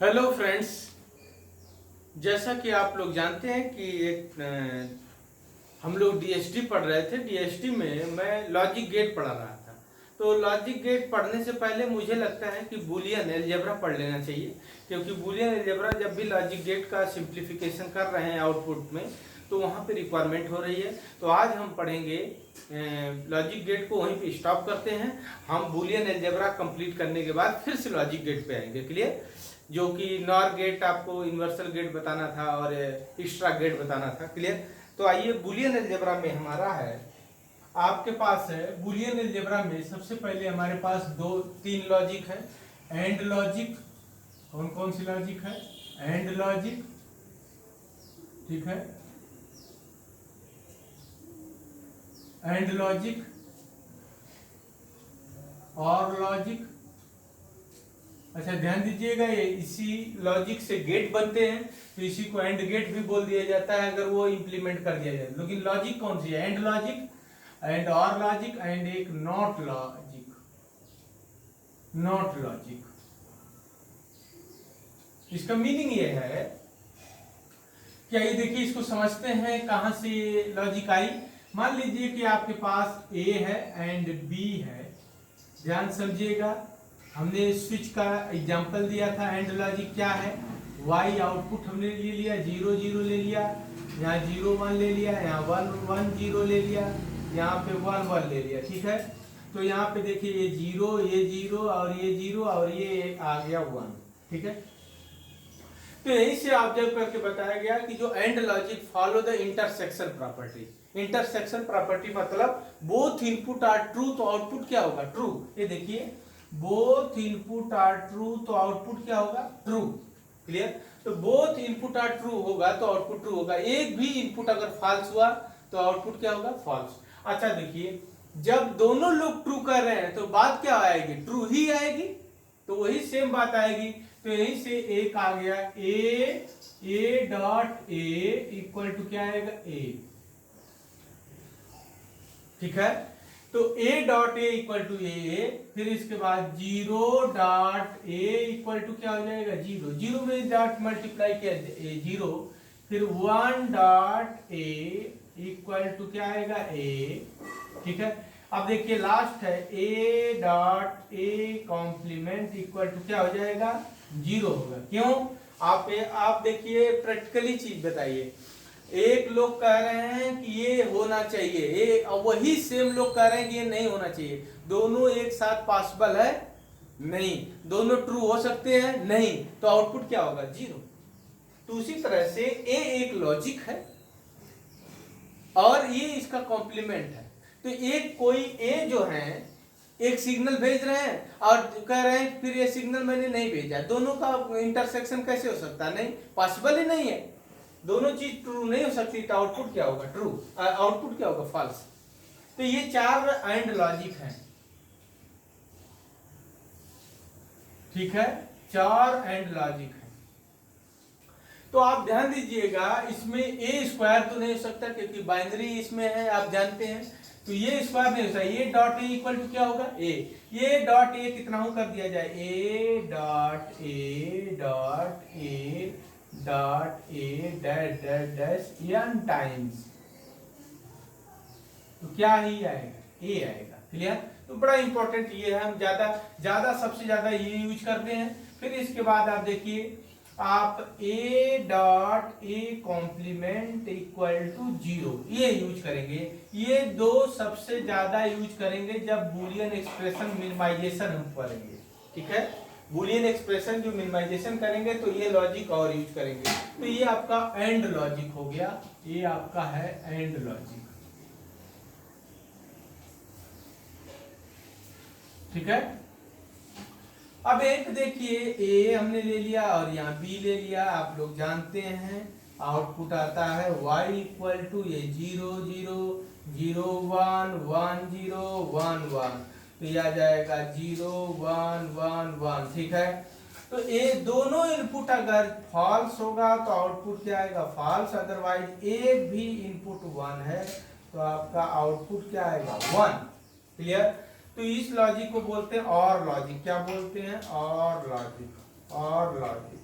Hello friends, जैसा कि आप लोग जानते हैं कि हम लोग डीएसटी पढ़ रहे थे। डीएसटी में मैं लॉजिक गेट पढ़ा रहा था। तो लॉजिक गेट पढ़ने से पहले मुझे लगता है कि बूलियन अलजेब्रा पढ़ लेना चाहिए, क्योंकि बूलियन अलजेब्रा जब भी लॉजिक गेट का सिंप्लीफिकेशन कर रहे हैं आउटपुट में तो वहाँ पे रिक्वायरमेंट हो रही है। तो आज हम पढ़ेंगे लॉजिक गेट को, वहीं पे स्टॉप करते हैं। हम बूलियन अलजेब्रा कंप्लीट करने के बाद फिर से लॉजिक गेट पे आएंगे। क्लियर? जो कि नॉर गेट आपको यूनिवर्सल गेट बताना था और एक्स्ट्रा गेट बताना था। क्लियर? तो आइए, बूलियन अलजेब्रा में हमारा है, आपके पास है बूलियन अलजेब्रा में सबसे पहले हमारे पास दो तीन लॉजिक है। एंड लॉजिक, कौन कौन सी लॉजिक है? एंड लॉजिक, ठीक है, एंड लॉजिक और लॉजिक। अच्छा, ध्यान दीजिएगा, ये इसी लॉजिक से गेट बनते हैं, तो इसी को एंड गेट भी बोल दिया जाता है अगर वो इंप्लीमेंट कर दिया जाए। लेकिन लॉजिक कौन सी है? एंड लॉजिक, एंड और लॉजिक, एंड एक नॉट लॉजिक। नॉट लॉजिक, इसका मीनिंग ये है, क्या ये देखिए, इसको समझते हैं कहां से लॉजिक आई। मान लीजिए कि आपके पास ए है एंड बी है। ध्यान समझिएगा, हमने स्विच का एग्जांपल दिया था। एंड लॉजिक क्या है? y आउटपुट हमने ले लिया, 0 0 ले लिया, यहाँ 0 1 ले लिया, यहाँ 1 1 0 ले लिया, यहाँ पे 1 1 ले लिया। ठीक है, तो यहाँ पे देखिए ये 0 ये 0 और ये 0 और ये आ गया 1। ठीक है, तो यही से ऑब्जर्व करके बताया गया कि जो and logic follow the intersection property. Intersection property मतलब बोथ इनपुट आर ट्रू, तो आउटपुट क्या होगा? ट्रू। ये देखिए, बोथ इनपुट आर ट्रू तो आउटपुट क्या होगा? ट्रू। क्लियर? तो बोथ इनपुट आर ट्रू होगा तो आउटपुट ट्रू होगा। एक भी इनपुट अगर फॉल्स हुआ तो आउटपुट क्या होगा? फॉल्स। अच्छा देखिए, जब दोनों लोग ट्रू कर रहे हैं तो बात क्या आएगी? ट्रू ही आएगी। तो वही सेम बात आएगी। तो यहीं से एक आ गया A dot A equal to क्या आएगा? ए। ठीक है, तो A dot A equal to A, फिर इसके बाद 0 डॉट ए इक्वल टू क्या हो जाएगा? 0 0 में डॉट मल्टीप्लाई किया 0, फिर 1 डॉट ए इक्वल टू क्या आएगा? ए। ठीक है, अब देखिए लास्ट है A dot A complement equal to क्या हो जाएगा? 0 होगा। क्यों? आप देखिए, प्रैक्टिकली चीज बताइए। एक लोग कह रहे हैं कि ये होना चाहिए, ये वही सेम लोग कह रहे हैं कि ये नहीं होना चाहिए। दोनों एक साथ पॉसिबल है? नहीं। दोनों ट्रू हो सकते हैं? नहीं। तो आउटपुट क्या होगा? 0। तो उसी तरह से ए एक लॉजिक है और ये इसका कॉम्प्लीमेंट है। तो एक कोई ए जो है एक सिग्नल भेज रहे हैं और कह रहे हैं फिर ये सिग्नल मैंने नहीं भेजा। दोनों का इंटरसेक्शन कैसे हो सकता है? नहीं, पॉसिबल ही नहीं है। दोनों चीज ट्रू नहीं हो सकती, तो आउटपुट क्या होगा? ट्रू। आउटपुट क्या होगा? फॉल्स। तो ये 4 एंड लॉजिक हैं। ठीक है, 4 एंड लॉजिक है। तो आप ध्यान दीजिएगा, इसमें ए स्क्वायर तो नहीं हो सकता क्योंकि बाइनरी इसमें है, आप जानते हैं। तो ये स्क्वायर नहीं हो सकता। ये डॉट ए इक्वल टू क्या होगा? ए। ये डॉट ए कितना हो कर दिया जाए? ए डॉट ए डॉट ए डॉट ए dash dash dash n times, तो क्या ही आएगा? ए आएगा। क्लियर? तो बड़ा इंपॉर्टेंट ये है, हम ज्यादा सबसे ज्यादा ये यूज करते हैं। फिर इसके बाद आप देखिए, आप A dot A complement equal to 0 ये यूज करेंगे। ये दो सबसे ज्यादा यूज करेंगे जब बूलियन एक्सप्रेशन मिनिमाइजेशन हम करेंगे। ठीक है, बूलियन एक्सप्रेशन जो मिनिमाइजेशन करेंगे तो ये लॉजिक और यूज करेंगे। तो ये आपका एंड लॉजिक हो गया, ये आपका है एंड लॉजिक। ठीक है, अब एक देखिए, ए हमने ले लिया और यहाँ बी ले लिया। आप लोग जानते हैं आउटपुट आता है y इक्वल टू ये 0 0 0 1 1 0 1 1, तो ये आ जाएगा 0 1 1 1। ठीक है, तो ये दोनों इनपुट अगर फॉल्स होगा तो आउटपुट क्या आएगा? फॉल्स। अदरवाइज एक भी इनपुट 1 है तो आपका आउटपुट क्या आएगा? 1। क्लियर? तो इस लॉजिक को बोलते हैं और लॉजिक। क्या बोलते हैं? और लॉजिक। और लॉजिक।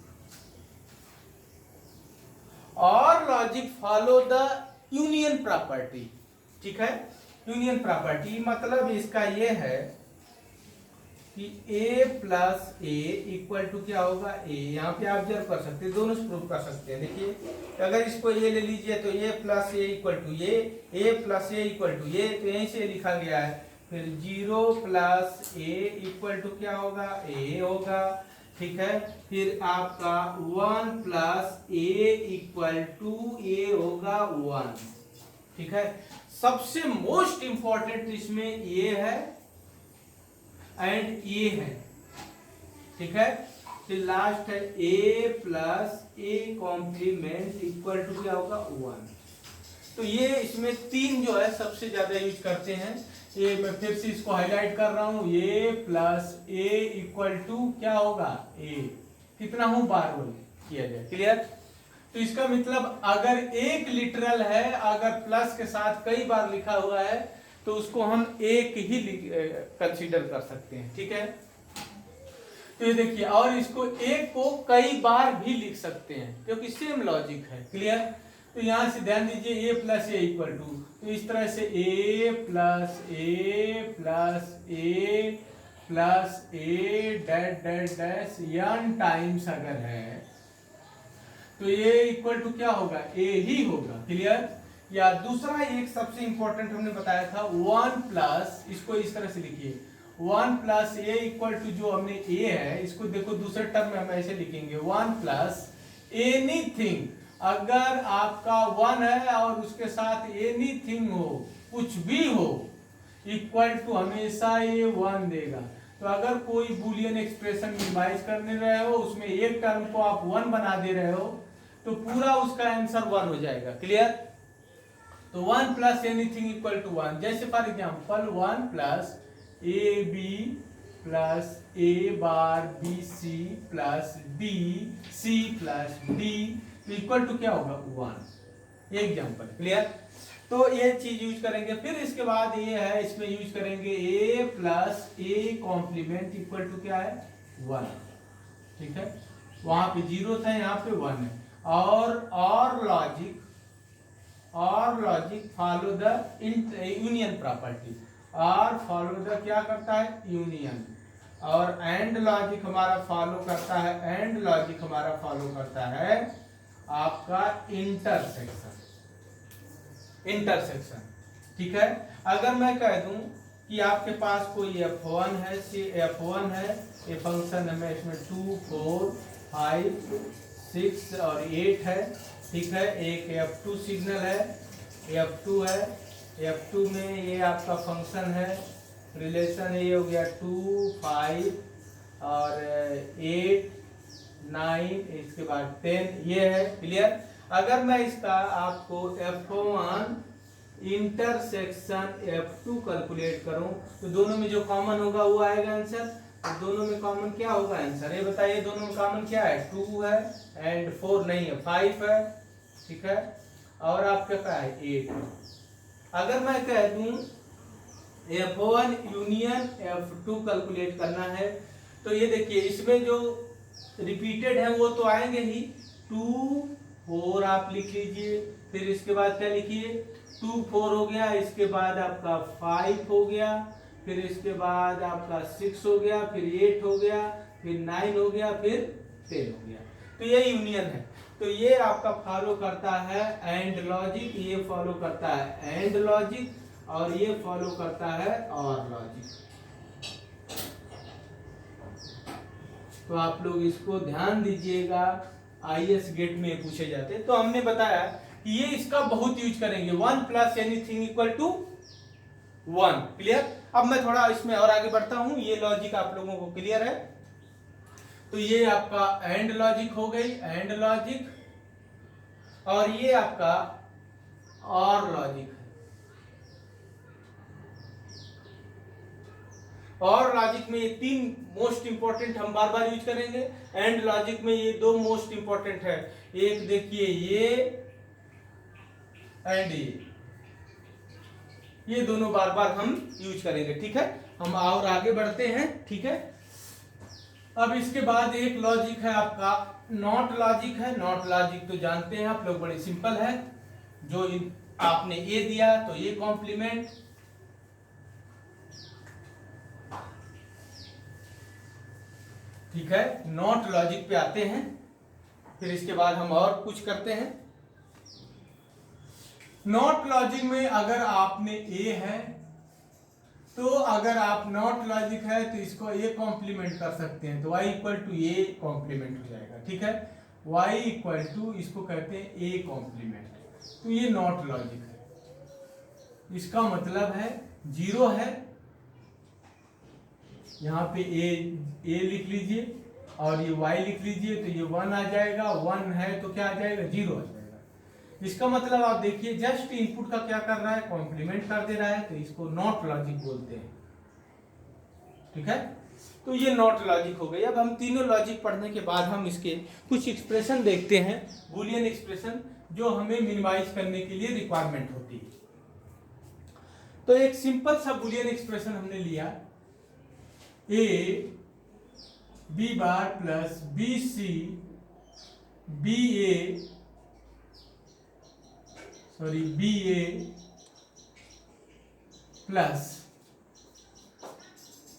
और logic follow the union property, ठीक है। यूनियन प्रॉपर्टी मतलब इसका ये है कि a plus A equal to क्या होगा a, यहाँ पे आप ऑब्जर्व कर सकते हैं, दोनों से प्रूव कर सकते हैं। देखिए अगर इसको a ले लीजिए तो a plus A equal to a plus A equal to a, तो यहीं से लिखा गया है। फिर 0 प्लस ए इक्वल टू क्या होगा a होगा, ठीक है। फिर आपका 1 plus A equal to a होगा 1, ठीक है। सबसे मोस्ट इंपॉर्टेंट इसमें ये है एंड ये है, ठीक है। फिर लास्ट है a plus A complement equal to क्या होगा 1। तो ये इसमें तीन जो है सबसे ज्यादा यूज करते हैं। ये मैं फिर से इसको हाईलाइट कर रहा हूं, a plus A equal to क्या होगा a, कितना हूं बार बोल किया जाए, क्लियर। तो इसका मतलब अगर एक लिटरल है, अगर प्लस के साथ कई बार लिखा हुआ है तो उसको हम एक ही कंसीडर कर सकते हैं, ठीक है। तो ये देखिए, और इसको एक को कई बार भी लिख सकते हैं क्योंकि सेम लॉजिक है, क्लियर। तो यहां से ध्यान दीजिए a plus A equal to, तो इस तरह से a plus A plus A plus A dash dash dash n times अगर है तो ये इक्वल टू क्या होगा a ही होगा, क्लियर। या दूसरा एक सबसे इंपॉर्टेंट हमने बताया था 1 प्लस, इसको इस तरह से लिखिए 1 प्लस ए इक्वल टू, जो हमने a है इसको देखो दूसरे टर्म में हम ऐसे लिखेंगे 1 प्लस एनीथिंग। अगर आपका 1 है और उसके साथ एनीथिंग हो, कुछ भी हो, इक्वल टू हमेशा ये 1 देगा। तो अगर कोई बूलियन एक्सप्रेशन मिनिमाइज करने रहे हो, उसमें एक टर्म को आप 1 बना दे रहे हो तो पूरा उसका आंसर 1 हो जाएगा, क्लियर। तो 1 प्लस एनीथिंग इक्वल टू 1, जैसे for example 1 plus A B plus A bar B C plus D C plus D equal to क्या होगा 1, ये एग्जांपल, क्लियर। तो ये चीज यूज करेंगे। फिर इसके बाद ये है, इसमें यूज करेंगे a plus A complement equal to क्या है 1, ठीक है। वहां पे 0 था, यहाँ पे 1 है। और logic follow the union property, और फॉलो द क्या करता है यूनियन, और एंड लॉजिक हमारा फॉलो करता है, एंड लॉजिक हमारा फॉलो करता है आपका इंटरसेक्शन, ठीक है। अगर मैं कह दूं कि आपके पास कोई f1 है, f1 है, ये फंक्शन है, इसमें 2 4 5 6 और 8 है, ठीक है। एक f2 सिग्नल है, f2 है, f2 में ये आपका फंक्शन है, रिलेशन ये हो गया 2 5 और 8 9, इसके बाद 10, ये है, क्लियर। अगर मैं इसका आपको f1 इंटरसेक्शन f2 कैलकुलेट करूं तो दोनों में जो कॉमन होगा वो आएगा आंसर। तो दोनों में कॉमन क्या होगा आंसर, ये बताइए। दोनों में कॉमन क्या है 2 है एंड 4 नहीं है, 5 है, ठीक है। और आपके क्या है 8 है। अगर मैं कह दूं f1 यूनियन f2 कैलकुलेट करना है तो ये देखिए, इसमें जो रिपीटेड है वो तो आएंगे ही, 2 4 आप लिख लीजिए, फिर इसके बाद क्या लिखिए 2 4 हो गया, इसके बाद आपका 5 हो गया, फिर इसके बाद आपका 6 हो गया, फिर 8 हो गया, फिर 9 हो गया, फिर 10 हो गया। तो ये यूनियन है। तो ये आपका फॉलो करता है एंड लॉजिक, ये फॉलो करता है एंड लॉजिक, और ये फॉलो करता है और लॉजिक। तो आप लोग इसको ध्यान दीजिएगा, IAS गेट में पूछे जाते हैं। तो हमने बताया कि ये इसका बहुत यूज करेंगे, 1 plus anything equal to 1, clear. अब मैं थोड़ा इसमें और आगे बढ़ता हूं, ये लॉजिक आप लोगों को क्लियर है। तो ये आपका एंड लॉजिक हो गई, एंड लॉजिक, और ये आपका और लॉजिक है। और लॉजिक में ये 3 मोस्ट इंपॉर्टेंट हम बार बार यूज करेंगे। एंड लॉजिक में ये 2 मोस्ट इंपॉर्टेंट है, एक देखिए ये एंड ये दोनों बार बार हम यूज करेंगे, ठीक है। हम और आगे बढ़ते हैं, ठीक है। अब इसके बाद एक लॉजिक है आपका नॉट लॉजिक है। नॉट लॉजिक तो जानते हैं आप लोग, बड़ी सिंपल है। जो आपने ए दिया तो ये कॉम्प्लीमेंट, ठीक है। नॉट लॉजिक पे आते हैं, फिर इसके बाद हम और कुछ करते हैं। नॉट लॉजिक में अगर आपने ए है तो अगर आप नॉट लॉजिक है तो इसको ए कॉम्प्लीमेंट कर सकते हैं, तो y equal to A complement हो जाएगा, ठीक है। y इक्वल टू इसको कहते हैं ए कॉम्प्लीमेंट, तो ये नॉट लॉजिक है। इसका मतलब है जीरो है, यहाँ पे ए लिख लीजिए और ये y लिख लीजिए, तो ये 1 आ जाएगा। 1 है तो क्या आ जाएगा, 0 आ जाएगा। इसका मतलब आप देखिए जस्ट इनपुट का क्या कर रहा है, कॉम्प्लीमेंट कर दे रहा है, तो इसको नॉट लॉजिक बोलते हैं, ठीक है। तो ये नॉट लॉजिक हो गई। अब हम तीनों लॉजिक पढ़ने के बाद हम इसके कुछ एक्सप्रेशन देखते हैं, बूलियन एक्सप्रेशन, जो हमें मिनिमाइज करने के लिए रिक्वायरमेंट होती है। तो एक सिंपल सा बूलियन एक्सप्रेशन हमने लिया, A B bar plus B C B A plus,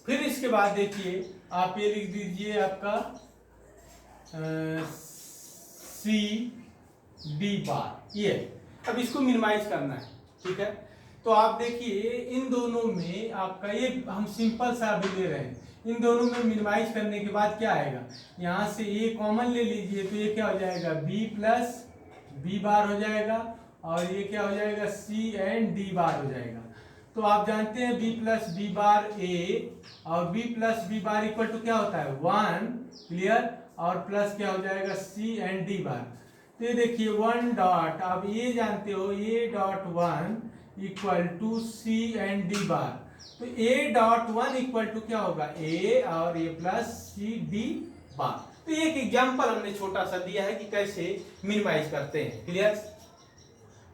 फिर इसके बाद देखिए आप ये लिख दीजिए आपका सी डी बार। ये अब इसको मिनिमाइज करना है, ठीक है। तो आप देखिए इन दोनों में आपका ये हम सिंपल सा अभी ले रहे हैं, इन दोनों में मिनिमाइज करने के बाद क्या आएगा, यहाँ से ये कॉमन ले लीजिए, तो ये क्या हो जाएगा, बी प्लस बी बार हो जाएगा, और ये क्या हो जाएगा, सी एंड डी बार हो जाएगा। तो आप जानते हैं b plus B bar A और b plus B bar equal to क्या होता है, 1, क्लियर, और प्लस क्या हो जाएगा, c एंड d बार। तो ये देखिए 1 डॉट, आप ये जानते हो a dot 1 equal to c and d bar, तो a डॉट 1 इक्वल टू क्या होगा, a और a plus c d bar. तो एक एग्जाम्पल हमने छोटा सा दिया है कि कैसे मिनिमाइज करते हैं, क्लियर।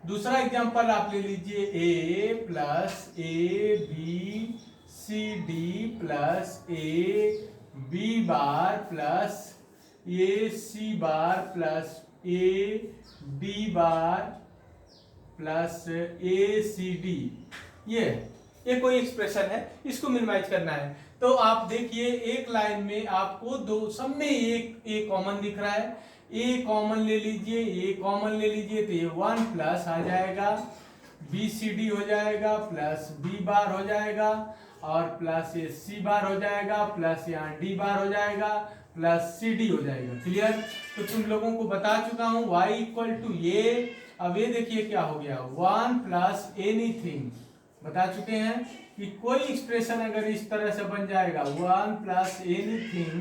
दूसरा एग्जांपल आप ले लीजिए, a plus A B C D plus A B bar plus A C bar plus A D bar plus A C D. ये कोई एक्सप्रेशन है, इसको मिनिमाइज करना है। तो आप देखिए एक लाइन में आपको दो, सब में एक ए कॉमन दिख रहा है, ए कॉमन ले लीजिए, ए कॉमन ले लीजिए, तो ये 1 प्लस आ जाएगा, बी सी डी हो जाएगा, प्लस बी बार हो जाएगा, और प्लस ये सी बार हो जाएगा, प्लस यहाँ डी बार हो जाएगा, प्लस सी डी हो जाएगा, क्लियर। तो तुम लोगों को बता चुका हूँ y इक्वल टू ये। अब ये देखिए क्या हो गया, 1 प्लस एनीथिंग, बता चुके हैं कि कोई एक्सप्रेशन अगर इस तरह से बन जाएगा 1 प्लस एनीथिंग,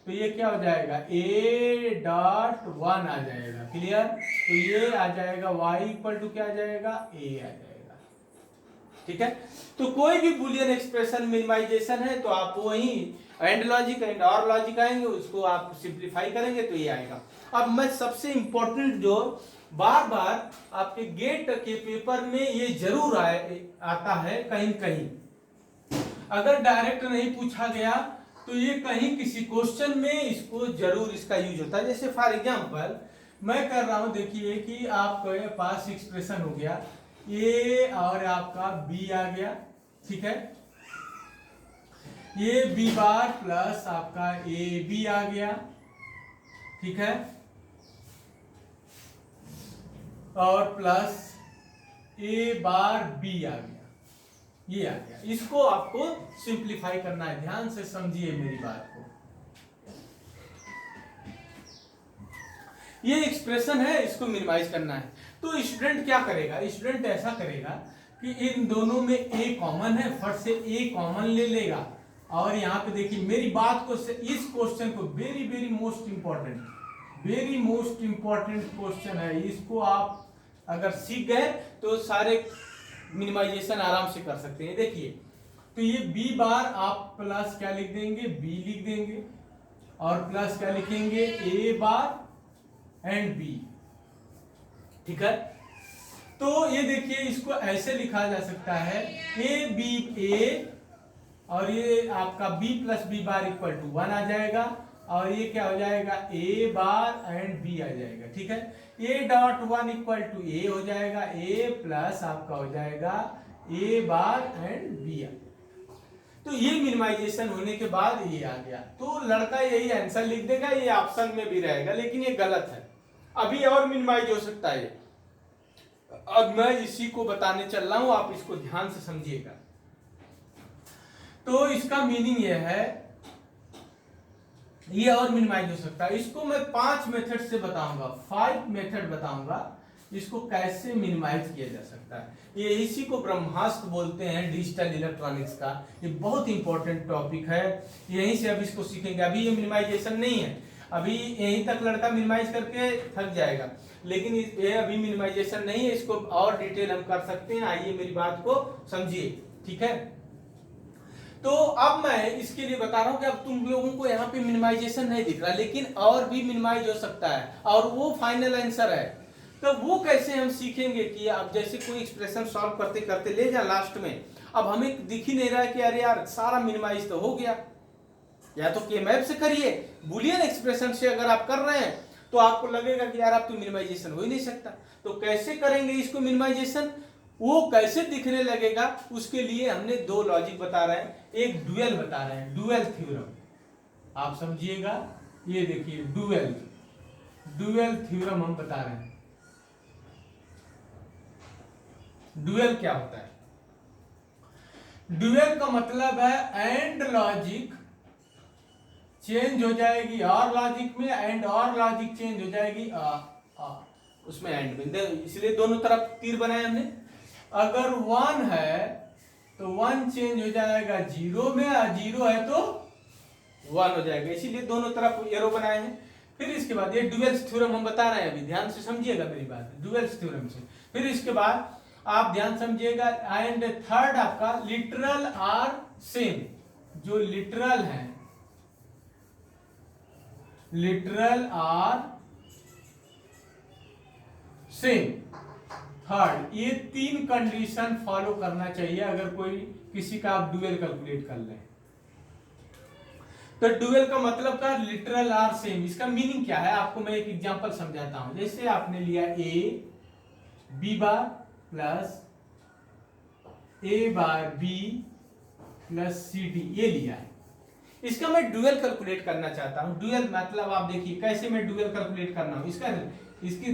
तो ये क्या हो जाएगा, a डॉट 1 आ जाएगा, क्लियर। तो ये आ जाएगा y इक्वल टू क्या आ जाएगा, a आ जाएगा, ठीक है। तो कोई भी बूलियन एक्सप्रेशन मिनिमाइजेशन है तो आप वही एंड लॉजिक एंड और लॉजिक आएंगे, उसको आप सिंप्लीफाई करेंगे तो ये आएगा। अब मैं सबसे इंपॉर्टेंट जो बार बार आपके गेट के पेपर में ये जरूर आता है, कहीं कहीं अगर डायरेक्ट नहीं पूछा गया तो ये कहीं किसी क्वेश्चन में इसको जरूर इसका यूज होता है। जैसे फॉर एग्जांपल मैं कर रहा हूं, देखिए कि आपके पास एक्सप्रेशन हो गया ए और आपका बी आ गया, ठीक है। ये बी बार प्लस आपका ए बी आ गया, ठीक है, और प्लस ए बार बी आ गया, ये आ गया। इसको आपको सिंप्लीफाई करना है, ध्यान से समझिए मेरी बात को। ये एक्सप्रेशन है, इसको मिनिमाइज करना है। तो स्टूडेंट क्या करेगा, स्टूडेंट ऐसा करेगा कि इन दोनों में ए कॉमन है, फट से ए कॉमन ले लेगा, और यहाँ पे देखिए मेरी बात को, इस क्वेश्चन को very very most important question है, इसको आप अगर सीख गए तो सारे मिनिमाइजेशन आराम से कर सकते हैं। देखिए तो ये बी बार आप प्लस क्या लिख देंगे, बी लिख देंगे, और प्लस क्या लिखेंगे, ए बार एंड बी, ठीक है। तो ये देखिए इसको ऐसे लिखा जा सकता है, ए बी ए और ये आपका b plus B bar equal to 1 आ जाएगा, और ये क्या हो जाएगा a बार एंड b आ जाएगा। ठीक है, a dot 1 equal to a हो जाएगा, a प्लस आपका हो जाएगा a बार एंड b आ। तो ये मिनिमाइजेशन होने के बाद ये आ गया, तो लड़का यही आंसर लिख देगा, ये ऑप्शन में भी रहेगा, लेकिन ये गलत है। अभी और मिनिमाइज हो सकता है। अब मैं इसी को बताने चल रहा हूं, आप इसको ध्यान से समझिएगा। तो इसका मीनिंग ये है, ये और मिनिमाइज हो सकता है। इसको मैं 5 मेथड से बताऊंगा, 5 मेथड बताऊंगा इसको कैसे मिनिमाइज किया जा सकता है। ये इसी को ब्रह्मास्त्र बोलते हैं डिजिटल इलेक्ट्रॉनिक्स का। ये बहुत इंपॉर्टेंट टॉपिक है, यहीं से अब इसको सीखेंगे। अभी ये मिनिमाइजेशन नहीं है, अभी यहीं तक लड़का मिनिमाइज करके थक जाएगा, लेकिन ये अभी मिनिमाइजेशन नहीं है, इसको और डिटेल हम कर सकते हैं। आइए मेरी बात को समझिए, ठीक है। तो अब मैं इसके लिए बता रहा हूं कि अब तुम लोगों को यहाँ पे मिनिमाइजेशन नहीं दिख रहा, लेकिन और भी मिनिमाइज हो सकता है, और वो फाइनल आंसर है। तो वो कैसे हम सीखेंगे कि अब जैसे कोई एक्सप्रेशन सॉल्व करते करते ले जा लास्ट में, अब हमें दिख ही नहीं रहा है कि अरे यार सारा मिनिमाइज तो हो गया। या तो के मैप से करिए, बुलियन एक्सप्रेशन से अगर आप कर रहे हैं तो आपको लगेगा कि यार आप तो मिनिमाइजेशन हो ही नहीं सकता। तो कैसे करेंगे इसको मिनिमाइजेशन, वो कैसे दिखने लगेगा, उसके लिए हमने 2 लॉजिक बता रहे हैं, एक डुअल बता रहे हैं, डुअल थ्योरम। आप समझिएगा, ये देखिए डुअल थ्योरम हम बता रहे हैं। डुअल क्या होता है? डुअल का मतलब है एंड लॉजिक चेंज हो जाएगी और लॉजिक में, एंड और लॉजिक चेंज हो जाएगी उसमें एंड में, इसलिए दोनों तरफ तीर बनाए हमने। अगर 1 है तो 1 चेंज हो जाएगा 0 में, और 0 है तो 1 हो जाएगा, इसीलिए दोनों तरफ एरो बनाए हैं। फिर इसके बाद ये डुअल थ्योरम हम बता रहे हैं, अभी ध्यान से समझिएगा मेरी बात, डुअल थ्योरम से। फिर इसके बाद आप ध्यान समझिएगा, एंड थर्ड आपका लिटरल आर सेम। जो लिटरल है, लिटरल आर सेम, थर्ड, ये 3 कंडीशन फॉलो करना चाहिए अगर कोई किसी का आप डुअल कैलकुलेट कर लें। तो डुअल का मतलब का लिटरल आर सेम, इसका मीनिंग क्या है आपको मैं एक एग्जांपल समझाता हूं। जैसे आपने लिया a b bar plus a bar b plus C D, ये लिया है। इसका मैं डुअल कैलकुलेट करना चाहता हूं। डुअल मतलब आप देखिए कैसे मैं डुअल कैलकुलेट करना हूं, इसकी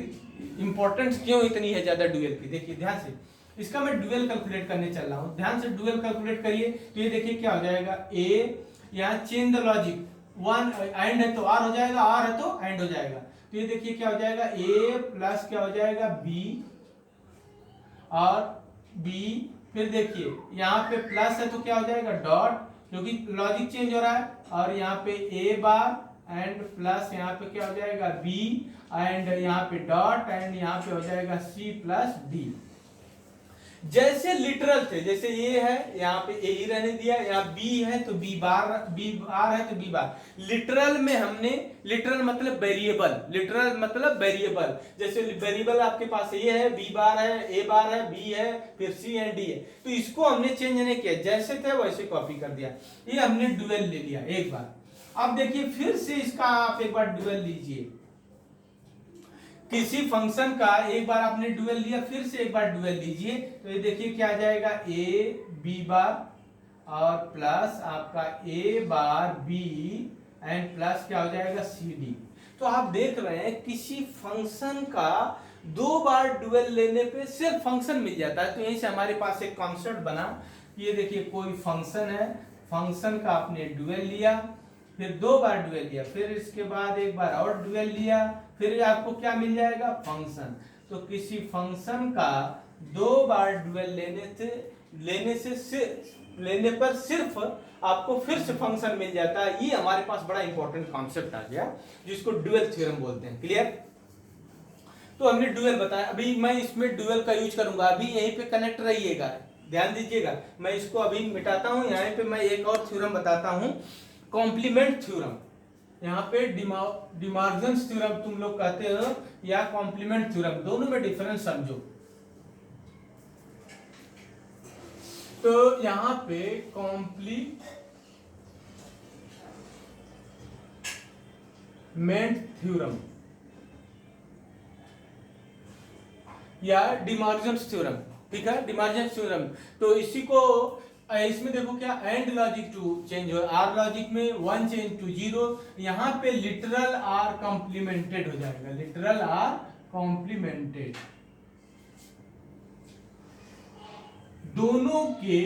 इंपॉर्टेंस क्यों इतनी है ज्यादा डुअल की, देखिए ध्यान से। इसका मैं डुअल कैलकुलेट करने चल रहा हूं, ध्यान से डुअल कैलकुलेट करिए। तो ये देखिए क्या हो जाएगा, a, यहाँ चेंज द लॉजिक, 1 एंड है तो r हो जाएगा, r है तो एंड हो जाएगा। तो ये देखिए क्या हो जाएगा, a प्लस क्या हो जाएगा b और b, फिर देखिए यहाँ पे प्लस है तो क्या हो जाएगा डॉट, क्योंकि लॉजिक चेंज हो रहा है, और यहाँ पे a बार एंड प्लस यहाँ पे क्या हो जाएगा b एंड यहाँ पे डॉट एंड यहाँ पे हो जाएगा c प्लस d। जैसे लिटरल थे, जैसे ये है यहाँ पे a ही रहने दिया, यहाँ b है तो b बार है तो b बार। लिटरल में हमने, लिटरल मतलब वेरिएबल, लिटरल मतलब वेरिएबल, जैसे वेरिएबल आपके पास ये है, b बार है, a बार है, b है, फिर c एंड d है, तो इसको हमने चेंज नहीं किया, जैसे थे वैसे कॉपी कर दिया। ये हमने डुअल ले लिया एक बार। अब देखिए फिर से इसका आप एक बार डुअल लीजिए, किसी फंक्शन का एक बार आपने डुअल लिया, फिर से एक बार डुअल लीजिए। तो ये देखिए क्या आ जाएगा, a b बार और प्लस आपका a bar b and plus क्या हो जाएगा c d। तो आप देख रहे हैं किसी फंक्शन का 2 बार डुअल लेने पे सिर्फ फंक्शन मिल जाता है। तो यहीं से हमारे पास एक कॉन्सेप्ट बना, ये देखिए कोई फंक्शन है, फंक्शन का आपने डुअल लिया, फिर 2 बार डुअल लिया, फिर इसके बाद एक बार और डुअल लिया, फिर आपको क्या मिल जाएगा, फंक्शन। तो किसी फंक्शन का 2 बार डुअल लेने पर सिर्फ आपको फिर से फंक्शन मिल जाता है। ये हमारे पास बड़ा इंपॉर्टेंट कॉन्सेप्ट आ गया जिसको डुअल थ्योरम बोलते हैं। क्लियर? तो हमने डुअल बताया, अभी मैं इसमें डुअल का यूज करूंगा, अभी यहीं पे कनेक्ट रहिएगा, ध्यान दीजिएगा। मैं इसको अभी मिटाता हूं, यहाँ पे मैं एक और थ्योरम बताता हूं, कॉम्प्लीमेंट थ्योरम। यहाँ पे डिमॉर्गन्स थ्योरम तुम लोग कहते हो या कॉम्प्लीमेंट थ्योरम, दोनों में डिफरेंस समझो। तो यहाँ पे कॉम्प्लीमेंट थ्योरम या डिमॉर्गन्स थ्योरम, ठीक है, डिमॉर्गन्स थ्योरम। तो इसी को इसमें देखो क्या एंड लॉजिक टू चेंज हो, आर लॉजिक में 1 चेंज टू 0, यहाँ पे लिटरल आर कॉम्प्लीमेंटेड हो जाएगा, लिटरल आर कॉम्प्लीमेंटेड। दोनों के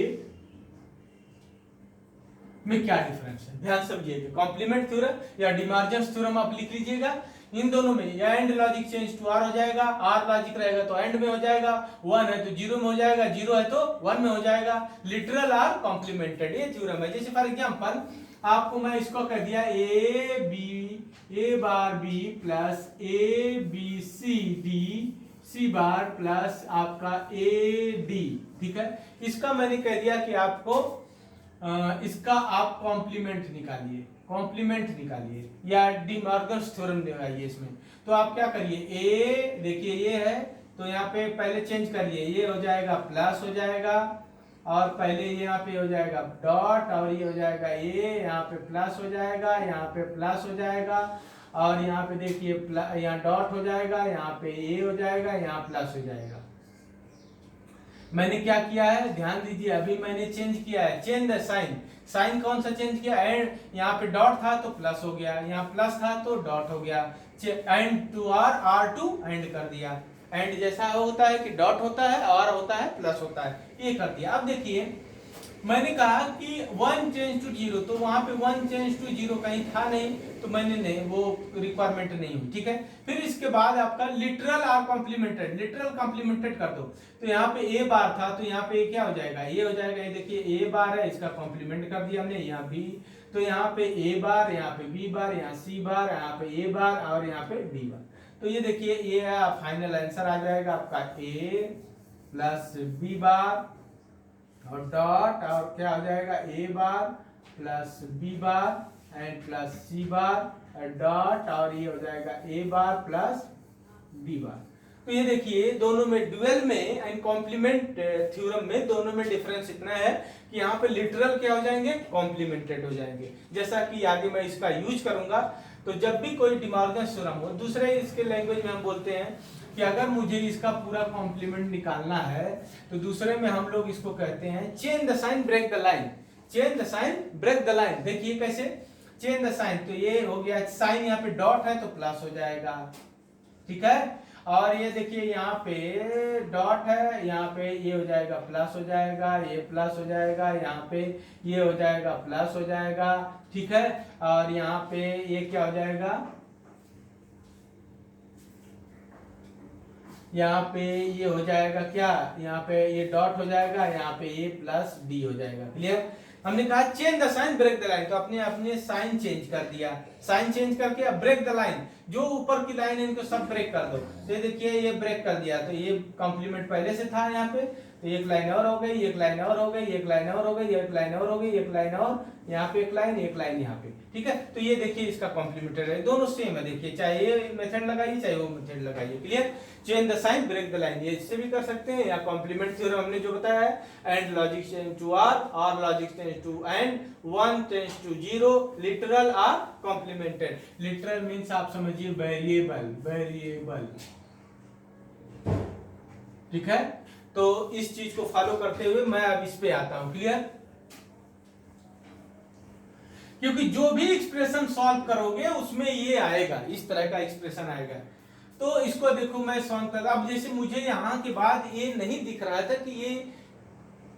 में क्या डिफरेंस है ध्यान समझिएगा, कॉम्प्लीमेंट थ्योरम या डिमॉर्गन्स थ्योरम आप लिख लीजिएगा। इन दोनों में या and logic change to or हो जाएगा, आर लॉजिक रहेगा तो एंड में हो जाएगा, 1 है तो 0 में हो जाएगा, 0 है तो 1 में हो जाएगा, लिटरल आर कॉम्प्लीमेंटेड, ये थ्योरम है। जैसे फॉर एग्जांपल आपको मैं इसको कह दिया A bar B plus A B C D C bar plus आपका ए डी, ठीक है। इसका मैंने कह दिया कि आपको इसका आप कॉम्प्लीमेंट निकालिए, कॉम्प्लीमेंट निकालिए या डिमॉर्गन्स थ्योरम लगाइए इसमें। तो आप क्या करिए, ए देखिए ये है तो यहाँ पे पहले चेंज करिए, ये हो जाएगा प्लस हो जाएगा, और पहले यहाँ पे हो जाएगा डॉट, और ये हो जाएगा ए, यहाँ पे प्लस हो जाएगा, यहाँ पे प्लस हो जाएगा, और यहाँ पे देखिए यहाँ डॉट हो जाएगा, यहाँ पे ए हो जाएगा, यहाँ प्लस हो जाएगा। मैंने क्या किया है ध्यान दीजिए, अभी मैंने चेंज किया है, चेंज द साइन। साइन कौन सा चेंज किया, एंड यहाँ पे डॉट था तो प्लस हो गया, यहाँ प्लस था तो डॉट हो गया, and to or, or to and कर दिया। एंड जैसा होता है कि डॉट होता है, आर होता है, प्लस होता है, ये कर दिया। अब देखिए मैंने कहा कि 1 चेंज टू 0, तो वहां पे 1 चेंज टू 0 कहीं था नहीं, तो मैंने नहीं, वो रिक्वायरमेंट नहीं हुई, ठीक है। फिर इसके बाद आपका literal are complemented, literal complemented कर दो। तो यहाँ पे ए बार था तो यहाँ पे क्या हो जाएगा, ये हो जाएगा, ये देखिए ए बार है, इसका कॉम्प्लीमेंट कर दिया हमने, यहाँ बी, तो यहाँ पे ए बार, यहाँ पे बी बार, यहाँ सी बार, यहाँ पे ए बार और यहाँ पे डी बार। तो ये देखिए ये फाइनल आंसर आ जाएगा आपका ए प्लस बी बार और डॉट, और क्या हो जाएगा A bar plus B bar and plus C bar dot, और ये हो जाएगा ए बार प्लस डी बार। तो ये देखिए दोनों में ड्यूअल में एंड कॉम्प्लीमेंट थ्योरम में दोनों में डिफरेंस इतना है कि यहाँ पे लिटरल क्या हो जाएंगे, कॉम्प्लीमेंटेड हो जाएंगे। जैसा कि आगे मैं इसका यूज करूंगा, तो जब भी कोई डिमॉर्गन्स थ्योरम हो, दूसरे इसके लैंग्वेज में हम बोलते हैं कि अगर मुझे इसका पूरा कॉम्प्लीमेंट निकालना है तो दूसरे में हम लोग इसको कहते हैं change the sign break the line, change the sign break the line. देखिए कैसे चेंज द साइन, तो ये हो गया साइन, यहाँ पे डॉट है तो प्लस हो जाएगा, ठीक है। और ये देखिए यहाँ पे डॉट है, यहाँ पे ये हो जाएगा प्लस हो जाएगा, ये प्लस हो जाएगा, यहाँ पे ये हो जाएगा प्लस हो जाएगा, ठीक है। और यहाँ पे ये क्या हो जाएगा, यहाँ पे ये हो जाएगा क्या, यहाँ पे ये डॉट हो जाएगा, यहाँ पे ए प्लस डी हो जाएगा। क्लियर, हमने कहा change the sign break the line, तो अपने अपने साइन चेंज कर दिया, साइन चेंज करके अब ब्रेक द लाइन, जो ऊपर की लाइन है इनको सब ब्रेक कर दो। तो देखिए ये ब्रेक कर दिया, तो ये कॉम्प्लीमेंट पहले से था यहाँ पे, तो एक लाइन और हो गई, एक लाइन और हो गई, एक लाइन और हो गई, एक लाइन और हो गई, एक लाइन और यहाँ पे एक लाइन यहाँ पे, ठीक है। तो ये देखिए इसका कॉम्प्लीमेंटेड है, दोनों सेम है। देखिए चाहे ये मेथड लगाइए चाहे वो मेथड लगाइए। Clear, change the sign break the line, ये इससे भी कर सकते हैं, या कॉम्प्लीमेंट थ्योरम हमने जो बताया है, and logic change to or logic change to and, 1 change to 0, literal are complemented. Literal means आप समझिए वेरिएबल, वेरिएबल, ठीक है। तो इस चीज को फॉलो करते हुए मैं अब इस पे आता हूं। क्लियर, क्योंकि जो भी एक्सप्रेशन सॉल्व करोगे उसमें ये आएगा, इस तरह का एक्सप्रेशन आएगा। तो इसको देखो मैं सॉल्व कर, अब जैसे मुझे यहां के बाद ये नहीं दिख रहा था कि ये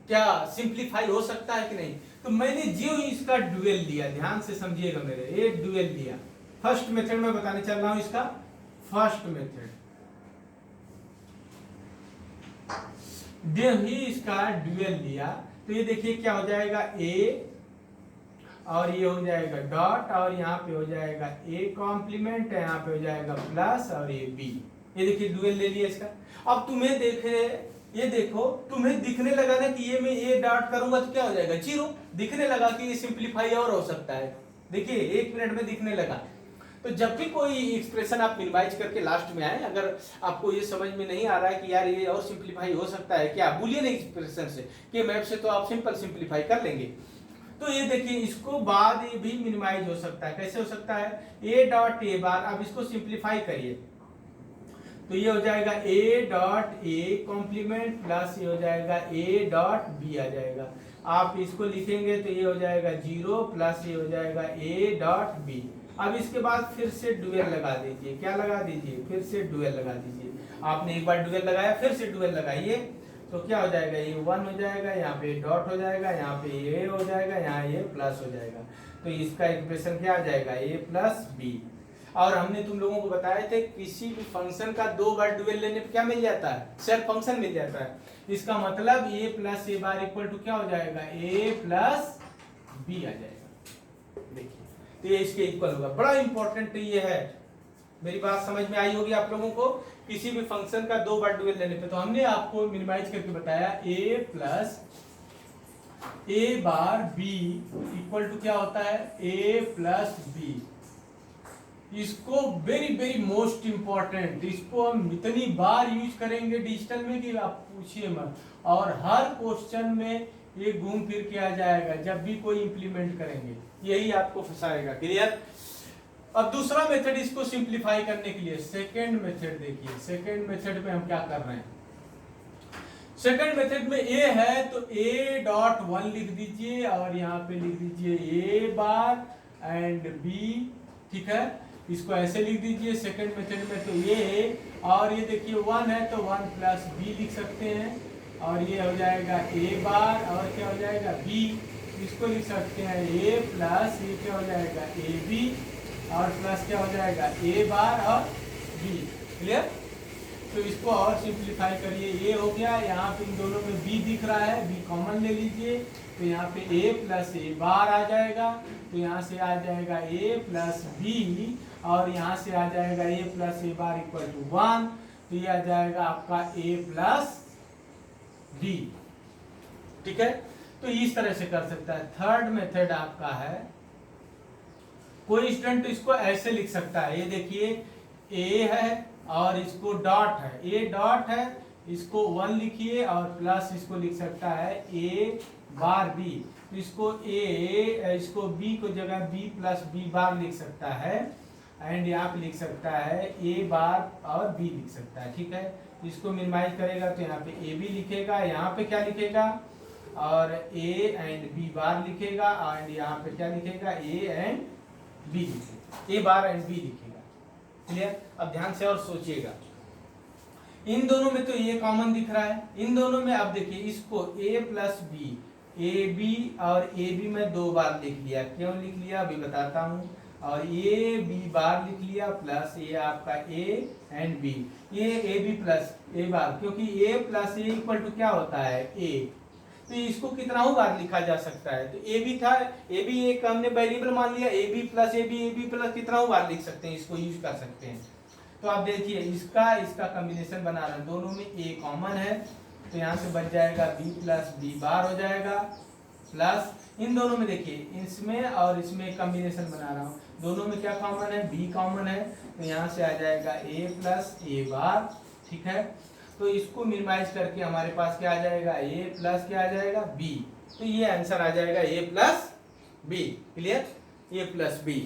क्या सिंप्लीफाई हो सकता है कि नहीं, तो मैंने जो इसका ड्यूअल लिया, ध्यान से समझिएगा मेरे, ये ड्यूअल लिया। फर्स्ट मेथड में बताने चल रहा हूं, इसका फर्स्ट मेथड ही इसका ड्यूअल लिया, तो ये देखिए क्या हो जाएगा, ए और ये हो जाएगा डॉट, और यहाँ पे हो जाएगा ए कॉम्प्लीमेंट, यहाँ पे हो जाएगा प्लस और ये बी। ये देखिए डुअल ले लिया इसका। अब तुम्हें देखे, ये देखो तुम्हें दिखने लगा ना कि ये मैं ए डॉट करूंगा तो क्या हो जाएगा, 0। दिखने लगा कि ये सिंप्लीफाई और हो सकता है, देखिए 1 मिनट में दिखने लगा। तो जब भी कोई एक्सप्रेशन आप मिनिमाइज करके लास्ट में आए, अगर आपको ये समझ में नहीं आ रहा है कि यार ये और सिंप्लीफाई हो सकता है क्या बूलियन एक्सप्रेशन से, के मैप से तो आप सिंपल सिंप्लीफाई कर लेंगे। तो ये देखिए इसको बाद ये भी मिनिमाइज हो सकता है। कैसे हो सकता है, ए डॉट ए बार, अब इसको सिंप्लीफाई करिए तो ये हो जाएगा A dot A complement plus ये हो जाएगा ए डॉट बी आ जाएगा। आप इसको लिखेंगे तो ये हो जाएगा 0 प्लस ये हो जाएगा ए डॉट बी। अब इसके बाद फिर से डुअल लगा दीजिए, क्या लगा दीजिए, फिर से डुअल लगा दीजिए। आपने एक बार डुअल लगाया, फिर से डुअल लगाइए तो क्या हो जाएगा, ये 1 हो जाएगा, यहाँ पे डॉट हो जाएगा, यहाँ पे ए हो जाएगा, यहाँ ये प्लस हो जाएगा। तो इसका एक्सप्रेशन क्या आ जाएगा, ए प्लस बी। और हमने तुम लोगों को बताए थे किसी भी फंक्शन का 2 बार डुअल लेने पे क्या मिल जाता है, सेल्फ फंक्शन मिल जाता है। इसका मतलब A plus A bar equal to क्या हो जाएगा, ए प्लस बी आ जाएगा। देखिए तो ये इसके इक्वल होगा। बड़ा इंपॉर्टेंट ये है, मेरी बात समझ में आई होगी आप लोगों को। किसी भी फंक्शन का 2 बार डुअल लेने पे तो हमने आपको मिनिमाइज करके बताया A plus A bar B equal to क्या होता है, ए प्लस बी। इसको वेरी वेरी मोस्ट इंपॉर्टेंट, इसको हम इतनी बार यूज करेंगे डिजिटल में कि आप पूछिए मत। और हर क्वेश्चन में ये घूम फिर के आ जाएगा जब भी कोई इंप्लीमेंट करेंगे, यही आपको फंसाएगा। क्लियर। अब दूसरा मेथड इसको सिंप्लीफाई करने के लिए, सेकेंड मेथड देखिए। सेकेंड मेथड में हम क्या कर रहे हैं, सेकेंड मेथड में ए है तो ए डॉट 1 लिख दीजिए और यहाँ पे लिख दीजिए ए बार एंड बी। ठीक है, इसको ऐसे लिख दीजिए सेकेंड मेथड में। तो ये और ये देखिए 1 है तो 1 प्लस बी लिख सकते हैं, और ये हो जाएगा ए बार और क्या हो जाएगा बी। इसको लिख सकते हैं ए प्लस ये क्या हो जाएगा ए बी और प्लस क्या हो जाएगा ए बार और बी। क्लियर। तो इसको और सिंप्लीफाई करिए, ए हो गया, यहाँ पे इन दोनों में बी दिख रहा है, बी कॉमन ले लीजिए तो यहाँ पे ए प्लस ए बार आ जाएगा। तो यहाँ से आ जाएगा ए प्लस बी और यहाँ से आ जाएगा A plus A bar equal to 1। तो ये आ जाएगा आपका ए प्लस बी। ठीक है, तो इस तरह से कर सकता है। थर्ड मेथड आपका है, कोई स्टूडेंट इसको ऐसे लिख सकता है, ये देखिए ए है और इसको डॉट है, ए डॉट है, इसको 1 लिखिए और प्लस इसको लिख सकता है ए बार बी। तो इसको ए, इसको बी को जगह बी प्लस बी बार लिख सकता है एंड यहाँ पे लिख सकता है ए बार और बी लिख सकता है। ठीक है, तो इसको मिनिमाइज करेगा तो यहाँ पे ए बी लिखेगा, यहाँ पे क्या लिखेगा और ए एंड बी बार लिखेगा एंड यहाँ पे क्या लिखेगा ए एंड बी लिखेगा, ए बार एंड बी लिखेगा। क्लियर। अब ध्यान से और सोचिएगा, इन दोनों में तो ये कॉमन दिख रहा है, इन दोनों में अब देखिए इसको a plus B, A B और ए बी में 2 बार लिख लिया। क्यों लिख लिया अभी बताता हूँ। और ए बी बार लिख लिया प्लस ये आपका ए एंड बी, ये ए बी प्लस ए बार, क्योंकि ए प्लस ए इक्वल टू क्या होता है ए। तो इसको कितना बार लिखा जा सकता है, तो ए बी था, ए बी एक हमने वेरिएबल मान लिया, ए बी प्लस कितना बार लिख सकते हैं, इसको यूज कर सकते हैं। तो आप देखिए इसका कॉम्बिनेशन बना रहे हैं, दोनों में ए कॉमन है तो यहाँ से बच जाएगा बी प्लस बी बार हो जाएगा प्लस इन दोनों में देखिए इसमें और इसमें कॉम्बिनेशन बना रहा हूँ, दोनों में क्या कॉमन है, बी कॉमन है तो यहाँ से आ जाएगा ए प्लस ए बार। ठीक है, तो इसको मिनिमाइज करके हमारे पास क्या आ जाएगा ए प्लस क्या आ जाएगा बी। तो ये आंसर आ जाएगा A plus B. Clear, A plus B.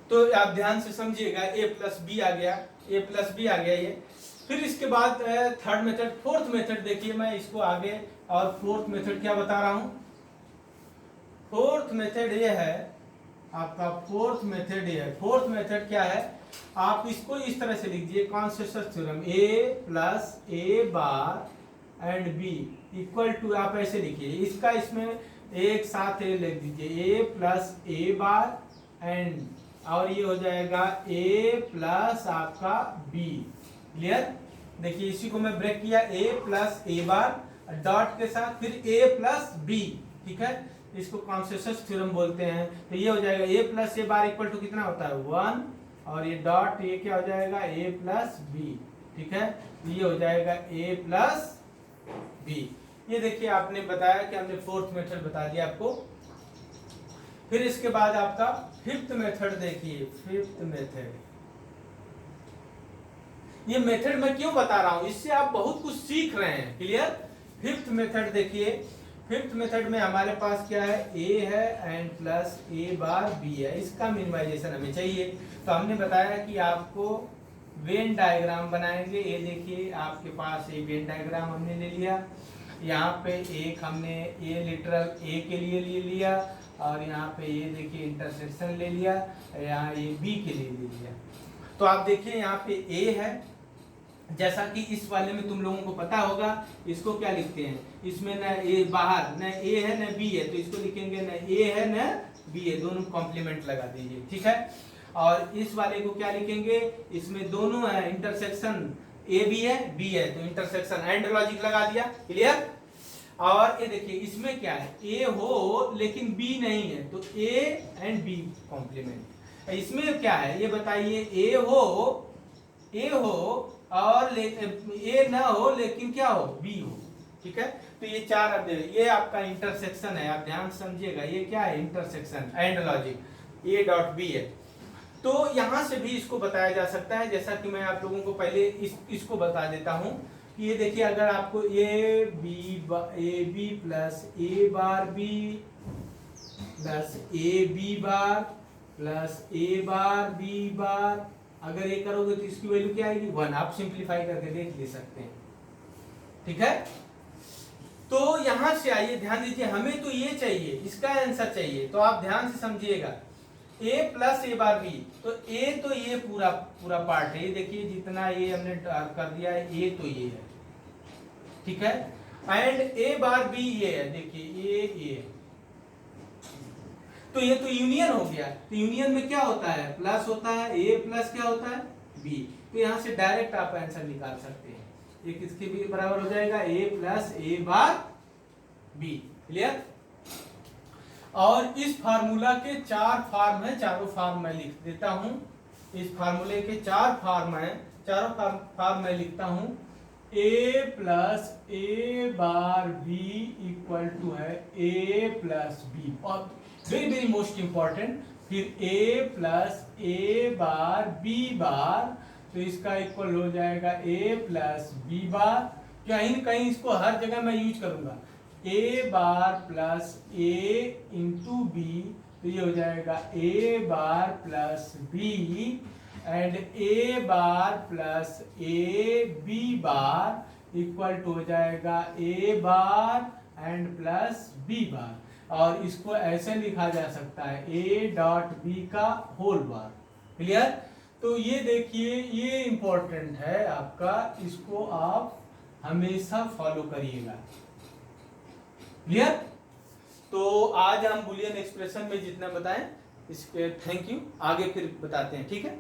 तो आप ध्यान से समझिएगा, ए प्लस बी आ गया, ए प्लस बी आ गया ये। फिर इसके बाद थर्ड मेथड, फोर्थ मेथड देखिए, मैं इसको आगे और फोर्थ मेथड क्या बता रहा हूं। फोर्थ मेथड ये है आपका, फोर्थ मेथड ये है। फोर्थ मेथड क्या है, आप इसको इस तरह से लिख दीजिए conceptual theorem, A plus A bar and B equal to, आप ऐसे लिखिए इसका, इसमें एक साथ ए लिख दीजिए ए प्लस ए बार एंड, और ये हो जाएगा a प्लस आपका b। क्लियर। देखिए इसी को मैं ब्रेक किया, a plus A bar dot के साथ फिर a प्लस b। ठीक है, इसको कॉन्सेप्चुअल थ्योरम बोलते हैं। तो ये हो जाएगा a plus A bar equal to कितना होता है 1 और ये डॉट ये क्या हो जाएगा a प्लस b। ठीक है, ये हो जाएगा a प्लस b। ये देखिए आपने बताया कि हमने फोर्थ मेथड बता दिया आपको। फिर इसके बाद आपका फिफ्थ मेथड देखिए, फिफ्थ मेथड। ये मेथड मैं क्यों बता रहा हूं, इससे आप बहुत कुछ सीख रहे हैं, क्लियर। फिफ्थ मेथड देखिए, फिफ्थ मेथड में हमारे पास क्या है, ए है and plus A bar B है, इसका मिनिमाइजेशन हमें चाहिए। तो हमने बताया कि आपको वेन डायग्राम बनाएंगे। ये देखिए आपके पास ये वेन डायग्राम हमने ले लिया, यहाँ पे एक हमने ए लिटरल ए के लिए ले लिया, और यहाँ पे ये देखिए इंटरसेक्शन ले लिया, यहाँ ये बी के लिए ले लिया। तो आप देखिए यहाँ पे ए है, जैसा कि इस वाले में तुम लोगों को पता होगा, इसको क्या लिखते हैं, इसमें न ए बाहर न ए है न बी है, तो इसको लिखेंगे न ए है न बी है, दोनों कॉम्प्लीमेंट लगा दीजिए, ठीक है। और इस वाले को क्या लिखेंगे, इसमें दोनों है, इंटरसेक्शन ए बी है बी है, तो इंटरसेक्शन एंड लॉजिक लगा दिया, क्लियर। और ये देखिए इसमें क्या है, ए हो लेकिन बी नहीं है, तो ए एंड बी कॉम्प्लीमेंट। इसमें क्या है ये बताइए, ए हो और ए ना हो लेकिन क्या हो, बी हो, ठीक है। तो ये चार अब ये आपका इंटरसेक्शन है, आप ध्यान समझिएगा, ये क्या है, intersection and logic, A dot B है। तो यहां से भी इसको बताया जा सकता है, जैसा कि मैं आप लोगों को पहले इसको बता देता हूं कि ये देखिए, अगर आपको A B plus A bar B plus A B bar plus A bar B bar, अगर ये करोगे तो इसकी वैल्यू क्या आएगी, 1। आप सिंप्लीफाई करके देख ले सकते हैं, ठीक है। तो यहां से आइए, ध्यान दीजिए, हमें तो ये चाहिए, इसका आंसर चाहिए, तो आप ध्यान से समझिएगा, a plus A bar B, तो a तो ये पूरा पार्ट है, ये देखिए जितना ये हमने कर दिया है, a तो ये है, ठीक है, एंड a बार b ये है, देखिए ये तो ये तो यूनियन हो गया। तो यूनियन में क्या होता है, प्लस होता है, a प्लस क्या होता है, b। तो यहां से डायरेक्ट आप आंसर निकाल सकते हैं, ये किसके भी बराबर हो जाएगा, a plus A bar b, clear. और इस फार्मूला के 4 फॉर्म है, चारों फॉर्म मैं लिख देता हूं। इस फार्मूले के 4 फॉर्म है, चारों फॉर्म मैं लिखता हूं। a plus A bar b equal to है a प्लस b, और वेरी वेरी मोस्ट इंपॉर्टेंट, फिर a plus A bar b bar, तो इसका इक्वल हो जाएगा a प्लस b बार। कहीं इसको हर जगह मैं यूज करूंगा, a bar plus a into B, तो ये हो जाएगा a bar plus b, and a bar plus A B bar equal to हो जाएगा a bar and plus b bar. और इसको ऐसे लिखा जा सकता है, a डॉट b का होल बार, क्लियर। तो ये देखिए, ये इंपॉर्टेंट है आपका, इसको आप हमेशा फॉलो करिएगा, क्लियर। तो आज हम बुलियन एक्सप्रेशन में जितना बताएं इसके थैंक यू, आगे फिर बताते हैं, ठीक है।